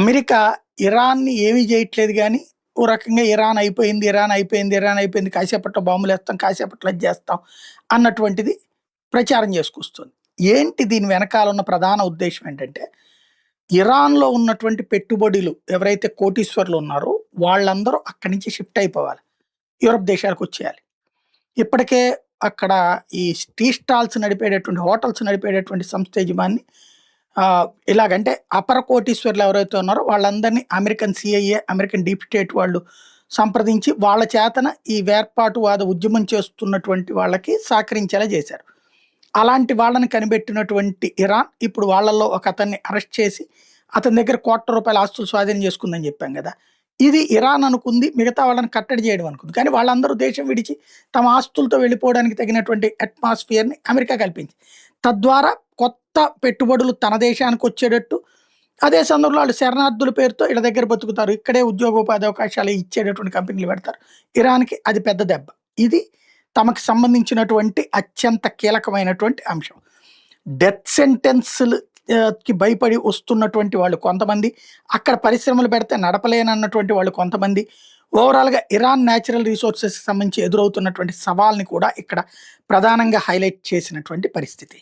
America ఇరాన్‌ని ఏమీ చేయట్లేదు గానీ, ఓ రకంగా ఇరాన్ అయిపోయింది, ఇరాన్ అయిపోయింది, ఇరాన్ అయిపోయింది. కాసేపట్లో బాంబులేస్తాం, కాసేపట్లో అది జేస్తాం అన్నటువంటిది ప్రచారం చేసుకొస్తుంది. ఏంటి దీని వెనకాల ఉన్న ప్రధాన ఉద్దేశ్యం ఏంటంటే, ఇరాన్‌లో ఉన్నటువంటి పెట్టుబడులు ఎవరైతే కోటీశ్వరులు ఉన్నారో వాళ్ళందరూ అక్కడి నుంచి షిఫ్ట్ అయిపోవాలి. యూరప్ దేశాలకొచ్చేయాలి. ఇప్పటికే అక్కడ ఈ టీ స్టాల్స్ నడిపేటటువంటి, హోటల్స్ నడిపేటటువంటి సంస్థ యజమాని ఇలాగంటే అపర కోటీశ్వరులు ఎవరైతే ఉన్నారో వాళ్ళందరినీ American CIA, American deep state వాళ్ళు సంప్రదించి వాళ్ళ చేతన ఈ వేర్పాటువాద ఉద్యమం చేస్తున్నటువంటి వాళ్ళకి సహకరించేలా చేశారు. అలాంటి వాళ్ళని కనిపెట్టినటువంటి ఇరాన్ ఇప్పుడు వాళ్ళలో ఒకతన్ని అరెస్ట్ చేసి అతని దగ్గర ₹1,00,00,000 ఆస్తులు స్వాధీనం చేసుకుందని చెప్పాం గదా! ఇది ఇరాన్ అనుకుంది. మిగతా వాళ్ళని కట్టడి చేయడం అనుకుంది. కానీ వాళ్ళందరూ దేశం విడిచి తమ ఆస్తులతో వెళ్ళిపోవడానికి తగినటువంటి అట్మాస్ఫియర్‌ని అమెరికా కల్పించింది. తద్వారా కొత్త పెట్టుబడులు తన దేశానికొచ్చేటట్టు, అదే సందర్భంలో ఆళ్ళు శరణార్థుల పేరుతో ఈళ్ళ దగ్గర బతుకుతారు. ఇక్కడే ఉద్యోగోపాధి అవకాశాలు ఇచ్చేటటువంటి కంపెనీలు పెడతారు. ఇరాన్‌కి అది పెద్ద దెబ్బ. ఇది తమకు సంబంధించినటువంటి అత్యంత కీలకమైనటువంటి అంశం. డెత్ సెంటెన్స్‌లు కి భయపడి వస్తున్నటువంటి వాళ్ళు కొంతమంది, అక్కడ పరిశ్రమలు పెడితే నడపలేనన్నటువంటి వాళ్ళు కొంతమంది, ఓవరాల్‌గా ఇరాన్ నేచురల్ రిసోర్సెస్‌కి సంబంధించి ఎదురవుతున్నటువంటి సవాల్‌ని కూడా ఇక్కడ ప్రధానంగా హైలైట్ చేసినటువంటి పరిస్థితి.